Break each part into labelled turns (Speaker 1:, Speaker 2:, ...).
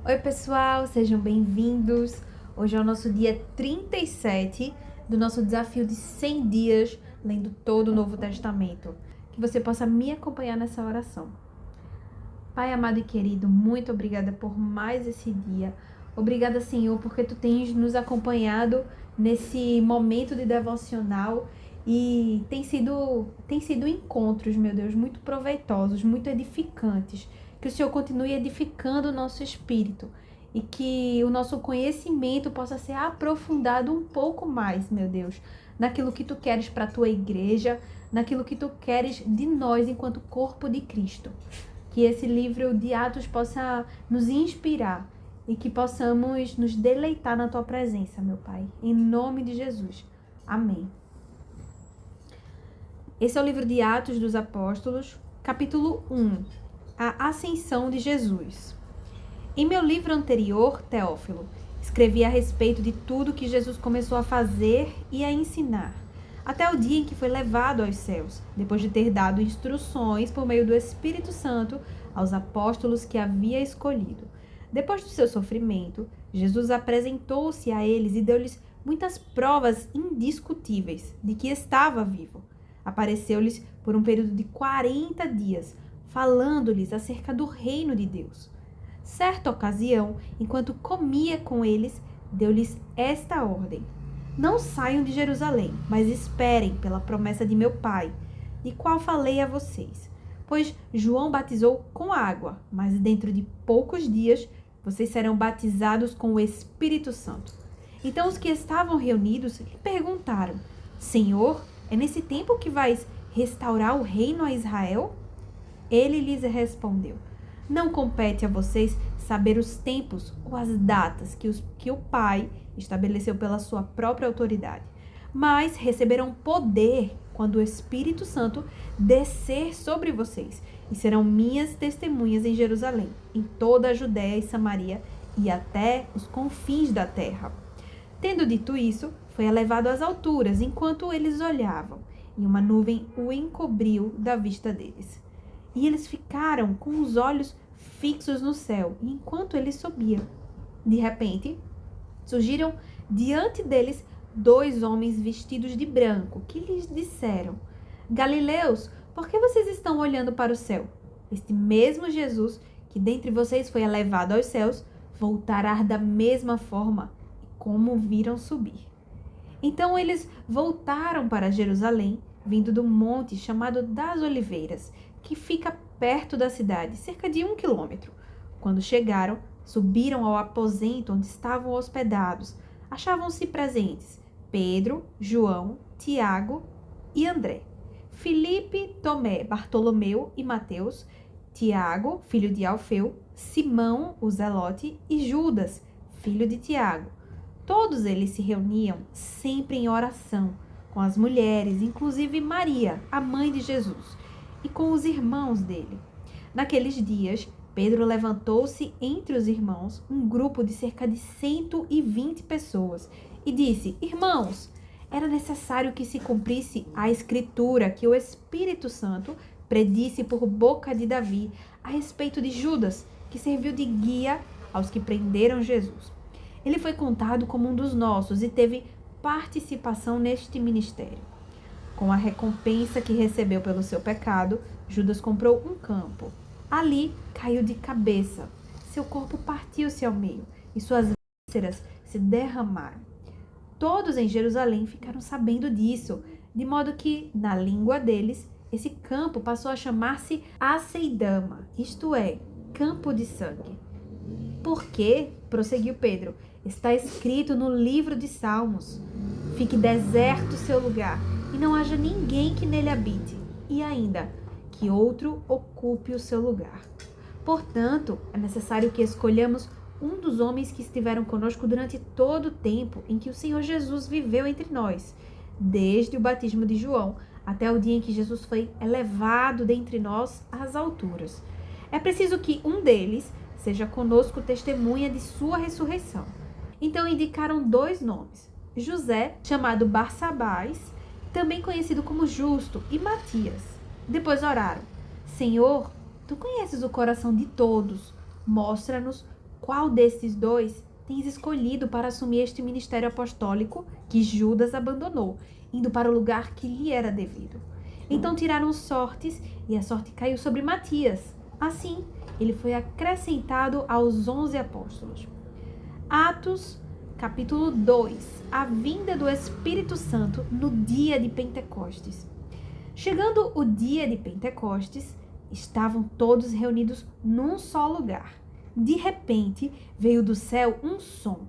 Speaker 1: Oi, pessoal, sejam bem-vindos. Hoje é o nosso dia 37 do nosso desafio de 100 dias lendo todo o Novo Testamento. Que você possa me acompanhar nessa oração. Pai amado e querido, muito obrigada por mais esse dia. Obrigada, Senhor, porque Tu tens nos acompanhado nesse momento de devocional e tem sido encontros, meu Deus, muito proveitosos, muito edificantes. Que o Senhor continue edificando o nosso espírito e que o nosso conhecimento possa ser aprofundado um pouco mais, meu Deus, naquilo que Tu queres para a Tua igreja, naquilo que Tu queres de nós enquanto corpo de Cristo. Que esse livro de Atos possa nos inspirar e que possamos nos deleitar na Tua presença, meu Pai. Em nome de Jesus. Amém. Esse é o livro de Atos dos Apóstolos, capítulo 1. A Ascensão de Jesus. Em meu livro anterior, Teófilo, escrevi a respeito de tudo que Jesus começou a fazer e a ensinar, até o dia em que foi levado aos céus, depois de ter dado instruções por meio do Espírito Santo aos apóstolos que havia escolhido. Depois do seu sofrimento, Jesus apresentou-se a eles e deu-lhes muitas provas indiscutíveis de que estava vivo. Apareceu-lhes por um período de 40 dias, falando-lhes acerca do reino de Deus. Certa ocasião, enquanto comia com eles, deu-lhes esta ordem: não saiam de Jerusalém, mas esperem pela promessa de meu Pai, de qual falei a vocês. Pois João batizou com água, mas dentro de poucos dias vocês serão batizados com o Espírito Santo. Então os que estavam reunidos lhe perguntaram: Senhor, é nesse tempo que vais restaurar o reino a Israel? Ele lhes respondeu: não compete a vocês saber os tempos ou as datas que o Pai estabeleceu pela sua própria autoridade, mas receberão poder quando o Espírito Santo descer sobre vocês, e serão minhas testemunhas em Jerusalém, em toda a Judéia e Samaria e até os confins da terra. Tendo dito isso, foi elevado às alturas enquanto eles olhavam, e uma nuvem o encobriu da vista deles. E eles ficaram com os olhos fixos no céu, enquanto ele subia. De repente, surgiram diante deles 2 homens vestidos de branco, que lhes disseram: Galileus, por que vocês estão olhando para o céu? Este mesmo Jesus, que dentre vocês foi elevado aos céus, voltará da mesma forma como o viram subir. Então eles voltaram para Jerusalém, vindo do monte chamado das Oliveiras, que fica perto da cidade, cerca de 1 quilômetro. Quando chegaram, subiram ao aposento onde estavam hospedados. Achavam-se presentes Pedro, João, Tiago e André, Filipe, Tomé, Bartolomeu e Mateus, Tiago, filho de Alfeu, Simão, o Zelote, e Judas, filho de Tiago. Todos eles se reuniam sempre em oração, com as mulheres, inclusive Maria, a mãe de Jesus, e com os irmãos dele. Naqueles dias, Pedro levantou-se entre os irmãos, um grupo de cerca de 120 pessoas, e disse: Irmãos, era necessário que se cumprisse a escritura que o Espírito Santo predisse por boca de Davi a respeito de Judas, que serviu de guia aos que prenderam Jesus. Ele foi contado como um dos nossos e teve participação neste ministério. Com a recompensa que recebeu pelo seu pecado, Judas comprou um campo. Ali caiu de cabeça. Seu corpo partiu-se ao meio e suas vísceras se derramaram. Todos em Jerusalém ficaram sabendo disso, de modo que, na língua deles, esse campo passou a chamar-se Aceidama, isto é, campo de sangue. Porque, prosseguiu Pedro, está escrito no livro de Salmos: fique deserto seu lugar, e não haja ninguém que nele habite, e ainda que outro ocupe o seu lugar. Portanto, é necessário que escolhamos um dos homens que estiveram conosco durante todo o tempo em que o Senhor Jesus viveu entre nós, desde o batismo de João até o dia em que Jesus foi elevado dentre nós às alturas. É preciso que um deles seja conosco testemunha de sua ressurreição. Então indicaram 2 nomes: José, chamado Barsabás, também conhecido como Justo, e Matias. Depois oraram: Senhor, tu conheces o coração de todos, mostra-nos qual desses dois tens escolhido para assumir este ministério apostólico que Judas abandonou, indo para o lugar que lhe era devido? Então tiraram sortes e a sorte caiu sobre Matias. Assim, ele foi acrescentado aos 11 apóstolos. Atos, capítulo 2. A vinda do Espírito Santo no dia de Pentecostes. Chegando o dia de Pentecostes, estavam todos reunidos num só lugar. De repente, veio do céu um som,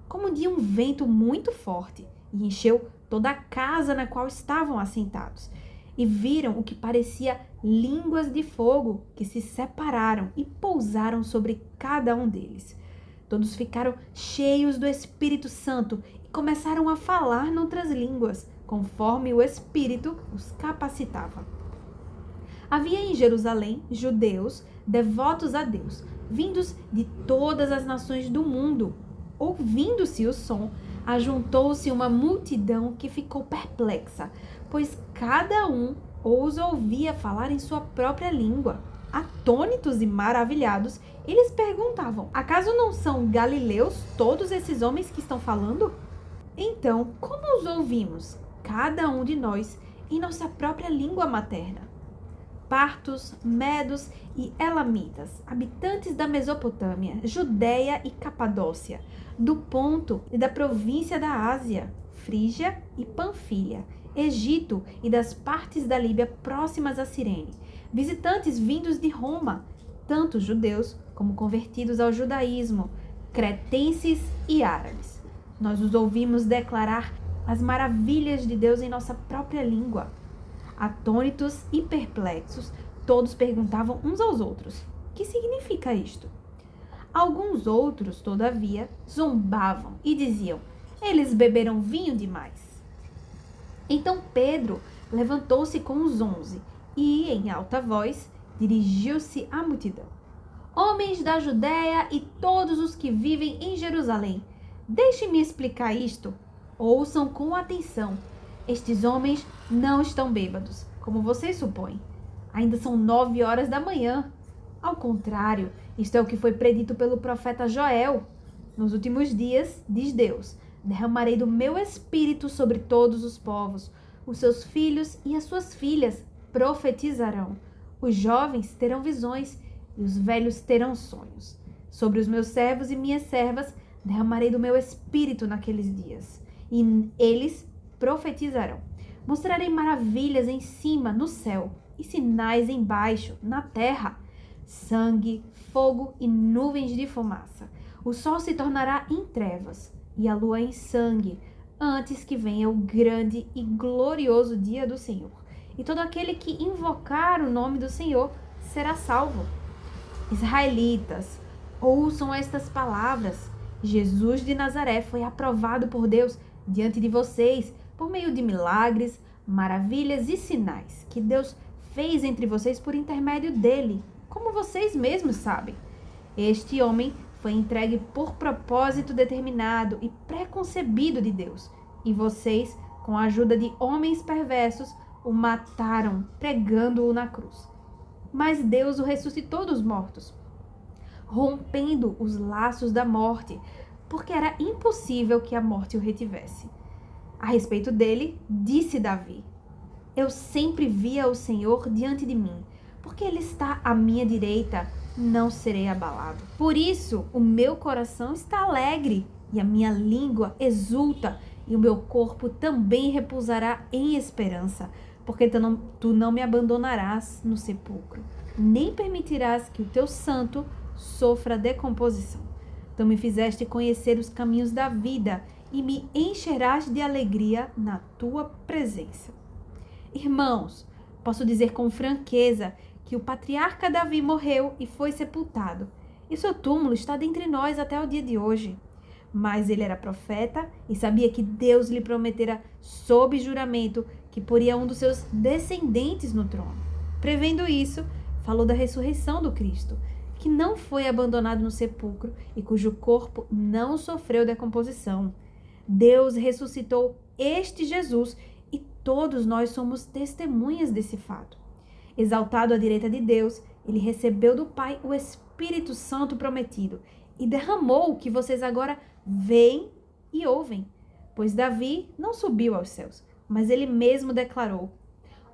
Speaker 1: como de um vento muito forte, e encheu toda a casa na qual estavam assentados. E viram o que parecia línguas de fogo que se separaram e pousaram sobre cada um deles. Todos ficaram cheios do Espírito Santo e começaram a falar noutras línguas, conforme o Espírito os capacitava. Havia em Jerusalém judeus devotos a Deus, vindos de todas as nações do mundo. Ouvindo-se o som, ajuntou-se uma multidão que ficou perplexa, pois cada um os ouvia falar em sua própria língua. Atônitos e maravilhados, eles perguntavam: acaso não são galileus todos esses homens que estão falando? Então, como os ouvimos, cada um de nós, em nossa própria língua materna? Partos, medos e elamitas, habitantes da Mesopotâmia, Judéia e Capadócia, do Ponto e da província da Ásia, Frígia e Panfilha, Egito e das partes da Líbia próximas a Cirene, visitantes vindos de Roma, tanto judeus como convertidos ao judaísmo, cretenses e árabes. Nós os ouvimos declarar as maravilhas de Deus em nossa própria língua. Atônitos e perplexos, todos perguntavam uns aos outros: que significa isto? Alguns outros, todavia, zombavam e diziam: eles beberam vinho demais. Então Pedro levantou-se com os 11 e, em alta voz, dirigiu-se à multidão: homens da Judéia e todos os que vivem em Jerusalém, deixem-me explicar isto. Ouçam com atenção. Estes homens não estão bêbados, como vocês supõem. Ainda são 9 horas da manhã. Ao contrário, isto é o que foi predito pelo profeta Joel. Nos últimos dias, diz Deus, derramarei do meu espírito sobre todos os povos. Os seus filhos e as suas filhas profetizarão. Os jovens terão visões e os velhos terão sonhos. Sobre os meus servos e minhas servas derramarei do meu espírito naqueles dias. E eles profetizarão. Mostrarei maravilhas em cima, no céu, e sinais embaixo, na terra: sangue, fogo e nuvens de fumaça. O sol se tornará em trevas e a lua em sangue, antes que venha o grande e glorioso dia do Senhor. E todo aquele que invocar o nome do Senhor será salvo. Israelitas, ouçam estas palavras. Jesus de Nazaré foi aprovado por Deus diante de vocês por meio de milagres, maravilhas e sinais que Deus fez entre vocês por intermédio dele, como vocês mesmos sabem. Este homem foi entregue por propósito determinado e preconcebido de Deus, e vocês, com a ajuda de homens perversos, o mataram pregando-o na cruz. Mas Deus o ressuscitou dos mortos, rompendo os laços da morte, porque era impossível que a morte o retivesse. A respeito dele, disse Davi: eu sempre via o Senhor diante de mim, porque ele está à minha direita, não serei abalado. Por isso, o meu coração está alegre, e a minha língua exulta, e o meu corpo também repousará em esperança, porque tu não me abandonarás no sepulcro, nem permitirás que o teu santo sofra decomposição. Tu me fizeste conhecer os caminhos da vida, e me encherás de alegria na tua presença. Irmãos, posso dizer com franqueza que o patriarca Davi morreu e foi sepultado, e seu túmulo está dentre nós até o dia de hoje. Mas ele era profeta e sabia que Deus lhe prometera sob juramento que poria um dos seus descendentes no trono. Prevendo isso, falou da ressurreição do Cristo, que não foi abandonado no sepulcro e cujo corpo não sofreu decomposição. Deus ressuscitou este Jesus e todos nós somos testemunhas desse fato. Exaltado à direita de Deus, ele recebeu do Pai o Espírito Santo prometido e derramou o que vocês agora veem e ouvem. Pois Davi não subiu aos céus, mas ele mesmo declarou: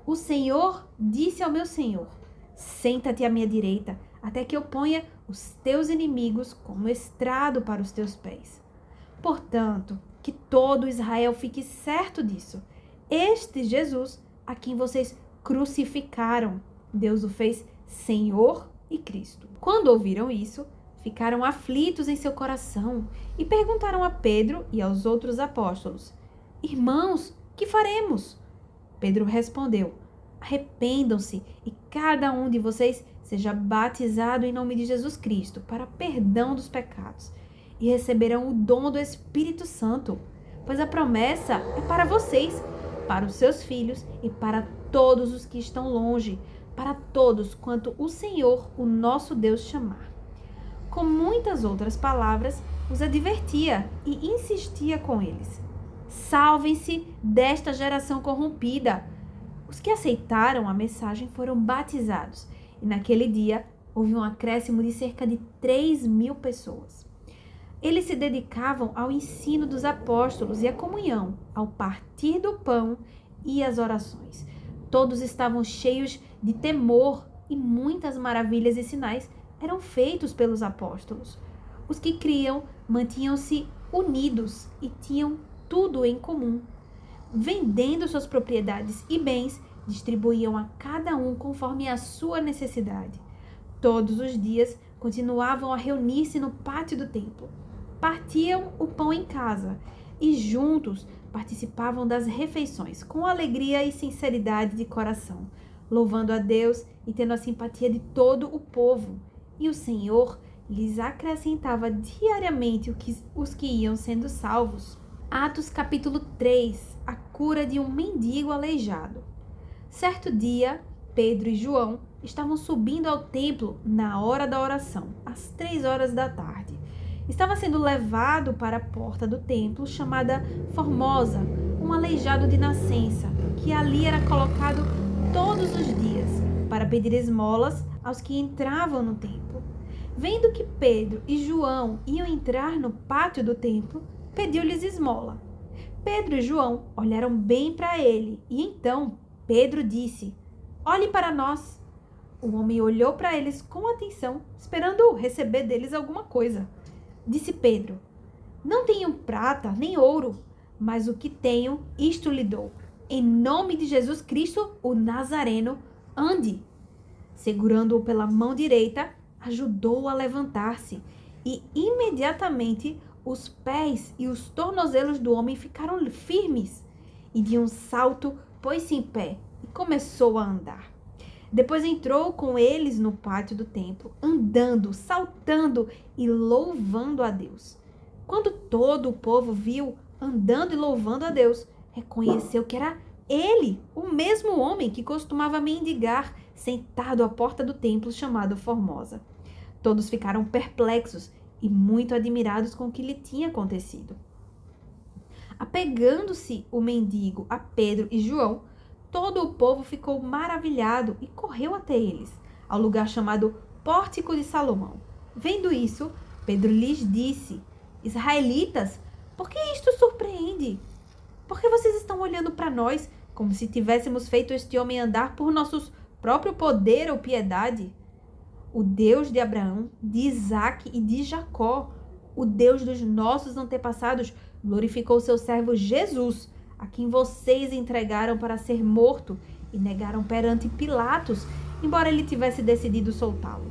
Speaker 1: O Senhor disse ao meu Senhor: Senta-te à minha direita, até que eu ponha os teus inimigos como estrado para os teus pés. Portanto, que todo Israel fique certo disso. Este Jesus, a quem vocês crucificaram, Deus o fez Senhor e Cristo. Quando ouviram isso, ficaram aflitos em seu coração e perguntaram a Pedro e aos outros apóstolos: Irmãos, que faremos? Pedro respondeu: Arrependam-se e cada um de vocês seja batizado em nome de Jesus Cristo para perdão dos pecados, e receberão o dom do Espírito Santo, pois a promessa é para vocês, para os seus filhos e para todos os que estão longe, para todos quanto o Senhor, o nosso Deus, chamar. Com muitas outras palavras, os advertia e insistia com eles: Salvem-se desta geração corrompida. Os que aceitaram a mensagem foram batizados, e naquele dia houve um acréscimo de cerca de 3.000 pessoas. Eles se dedicavam ao ensino dos apóstolos e à comunhão, ao partir do pão e às orações. Todos estavam cheios de temor e muitas maravilhas e sinais eram feitos pelos apóstolos. Os que criam mantinham-se unidos e tinham tudo em comum. Vendendo suas propriedades e bens, distribuíam a cada um conforme a sua necessidade. Todos os dias continuavam a reunir-se no pátio do templo. Partiam o pão em casa e juntos participavam das refeições com alegria e sinceridade de coração, louvando a Deus e tendo a simpatia de todo o povo. E o Senhor lhes acrescentava diariamente os que iam sendo salvos. Atos capítulo 3, a cura de um mendigo aleijado. Certo dia, Pedro e João estavam subindo ao templo na hora da oração, às 3 horas da tarde. Estava sendo levado para a porta do templo, chamada Formosa, um aleijado de nascença, que ali era colocado todos os dias, para pedir esmolas aos que entravam no templo. Vendo que Pedro e João iam entrar no pátio do templo, pediu-lhes esmola. Pedro e João olharam bem para ele, e então Pedro disse: Olhe para nós. O homem olhou para eles com atenção, esperando receber deles alguma coisa. Disse Pedro: Não tenho prata nem ouro, mas o que tenho, isto lhe dou. Em nome de Jesus Cristo, o Nazareno, ande. Segurando-o pela mão direita, ajudou-o a levantar-se, e imediatamente os pés e os tornozelos do homem ficaram firmes, e de um salto pôs-se em pé e começou a andar. Depois entrou com eles no pátio do templo, andando, saltando e louvando a Deus. Quando todo o povo viu andando e louvando a Deus, reconheceu que era ele, o mesmo homem que costumava mendigar, sentado à porta do templo chamado Formosa. Todos ficaram perplexos e muito admirados com o que lhe tinha acontecido. Apegando-se o mendigo a Pedro e João, todo o povo ficou maravilhado e correu até eles, ao lugar chamado Pórtico de Salomão. Vendo isso, Pedro lhes disse: Israelitas, por que isto surpreende? Por que vocês estão olhando para nós como se tivéssemos feito este homem andar por nosso próprio poder ou piedade? O Deus de Abraão, de Isaque e de Jacó, o Deus dos nossos antepassados, glorificou seu servo Jesus, a quem vocês entregaram para ser morto e negaram perante Pilatos, embora ele tivesse decidido soltá-lo.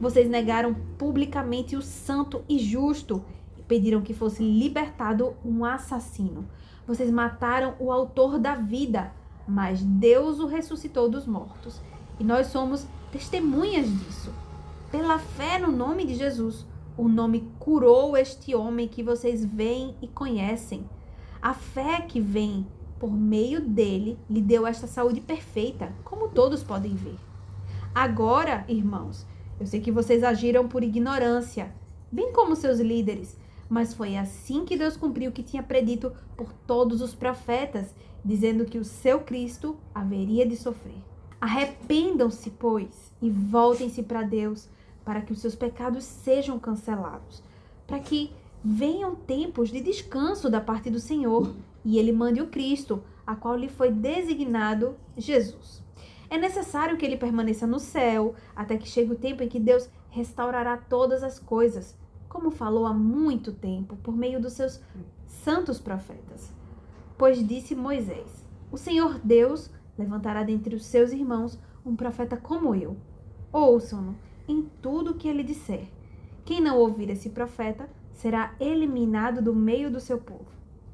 Speaker 1: Vocês negaram publicamente o santo e justo e pediram que fosse libertado um assassino. Vocês mataram o autor da vida, mas Deus o ressuscitou dos mortos. E nós somos testemunhas disso. Pela fé no nome de Jesus, o nome curou este homem que vocês veem e conhecem. A fé que vem por meio dele lhe deu esta saúde perfeita, como todos podem ver. Agora, irmãos, eu sei que vocês agiram por ignorância, bem como seus líderes, mas foi assim que Deus cumpriu o que tinha predito por todos os profetas, dizendo que o seu Cristo haveria de sofrer. Arrependam-se, pois, e voltem-se para Deus, para que os seus pecados sejam cancelados, para que venham tempos de descanso da parte do Senhor e ele mande o Cristo, a qual lhe foi designado Jesus. É necessário que ele permaneça no céu até que chegue o tempo em que Deus restaurará todas as coisas, como falou há muito tempo por meio dos seus santos profetas. Pois disse Moisés: o Senhor Deus levantará dentre os seus irmãos um profeta como eu. Ouçam-no em tudo o que ele disser. Quem não ouvir esse profeta será eliminado do meio do seu povo.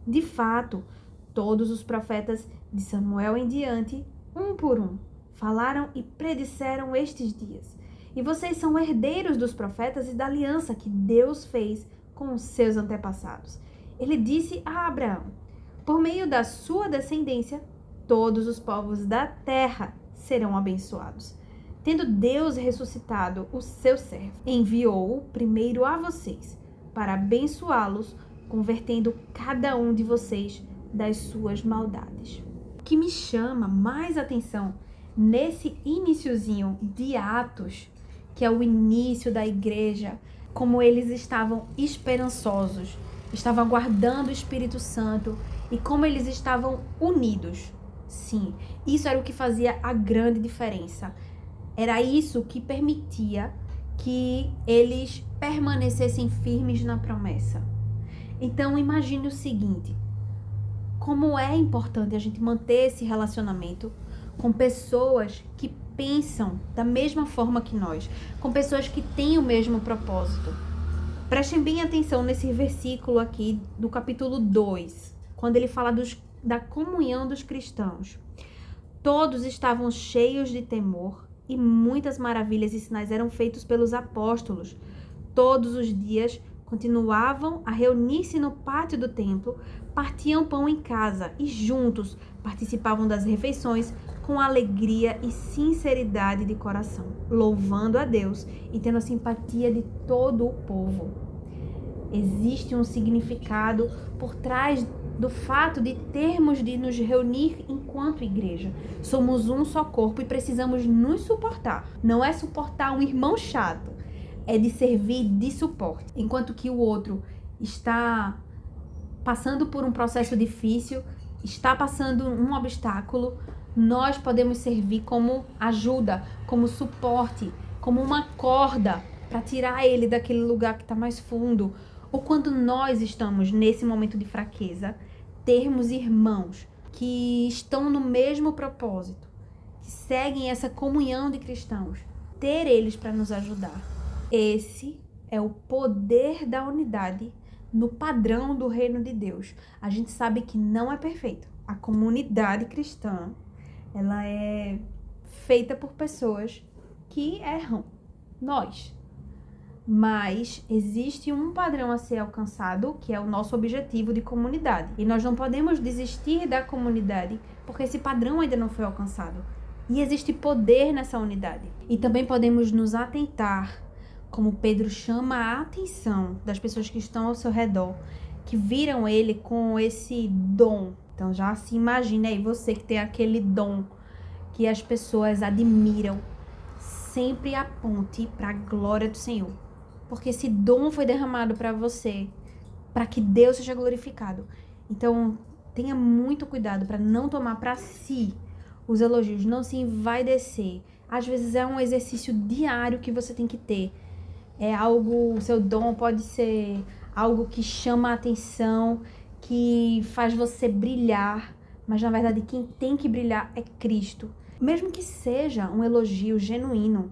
Speaker 1: De fato, todos os profetas de Samuel em diante, um por um, falaram e predisseram estes dias. E vocês são herdeiros dos profetas e da aliança que Deus fez com os seus antepassados. Ele disse a Abraão: por meio da sua descendência, todos os povos da terra serão abençoados. Tendo Deus ressuscitado o seu servo, enviou-o primeiro a vocês, para abençoá-los, convertendo cada um de vocês das suas maldades. O que me chama mais atenção nesse iniciozinho de Atos, que é o início da igreja, como eles estavam esperançosos, estavam aguardando o Espírito Santo e como eles estavam unidos. Sim, isso era o que fazia a grande diferença. Era isso que permitia que eles permanecessem firmes na promessa. Então, imagine o seguinte: como é importante a gente manter esse relacionamento com pessoas que pensam da mesma forma que nós, com pessoas que têm o mesmo propósito. Prestem bem atenção nesse versículo aqui do capítulo 2, quando ele fala da comunhão dos cristãos. Todos estavam cheios de temor e muitas maravilhas e sinais eram feitos pelos apóstolos. Todos os dias continuavam a reunir-se no pátio do templo, partiam pão em casa e juntos participavam das refeições com alegria e sinceridade de coração, louvando a Deus e tendo a simpatia de todo o povo. Existe um significado por trás do fato de termos de nos reunir enquanto igreja. Somos um só corpo e precisamos nos suportar. Não é suportar um irmão chato, é de servir de suporte. Enquanto que o outro está passando por um processo difícil, está passando um obstáculo, nós podemos servir como ajuda, como suporte, como uma corda para tirar ele daquele lugar que está mais fundo. Ou quando nós estamos nesse momento de fraqueza, termos irmãos que estão no mesmo propósito, que seguem essa comunhão de cristãos, ter eles para nos ajudar. Esse é o poder da unidade no padrão do reino de Deus. A gente sabe que não é perfeito. A comunidade cristã, ela é feita por pessoas que erram, nós. Mas existe um padrão a ser alcançado, que é o nosso objetivo de comunidade. E nós não podemos desistir da comunidade, porque esse padrão ainda não foi alcançado. E existe poder nessa unidade. E também podemos nos atentar, como Pedro chama a atenção das pessoas que estão ao seu redor, que viram ele com esse dom. Então já se imagina aí, você que tem aquele dom que as pessoas admiram, sempre aponte para a glória do Senhor. Porque esse dom foi derramado para você, para que Deus seja glorificado. Então, tenha muito cuidado para não tomar para si os elogios, não se envaidecer. Às vezes é um exercício diário que você tem que ter. É algo, o seu dom pode ser algo que chama a atenção, que faz você brilhar, mas na verdade quem tem que brilhar é Cristo. Mesmo que seja um elogio genuíno,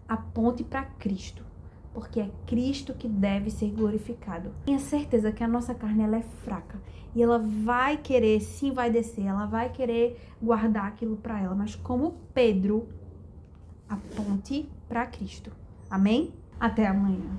Speaker 1: aponte para Cristo, porque é Cristo que deve ser glorificado. Tenha certeza que a nossa carne ela é fraca e ela vai querer se envaidecer, ela vai querer guardar aquilo para ela, mas como Pedro, aponte para Cristo. Amém? Até amanhã.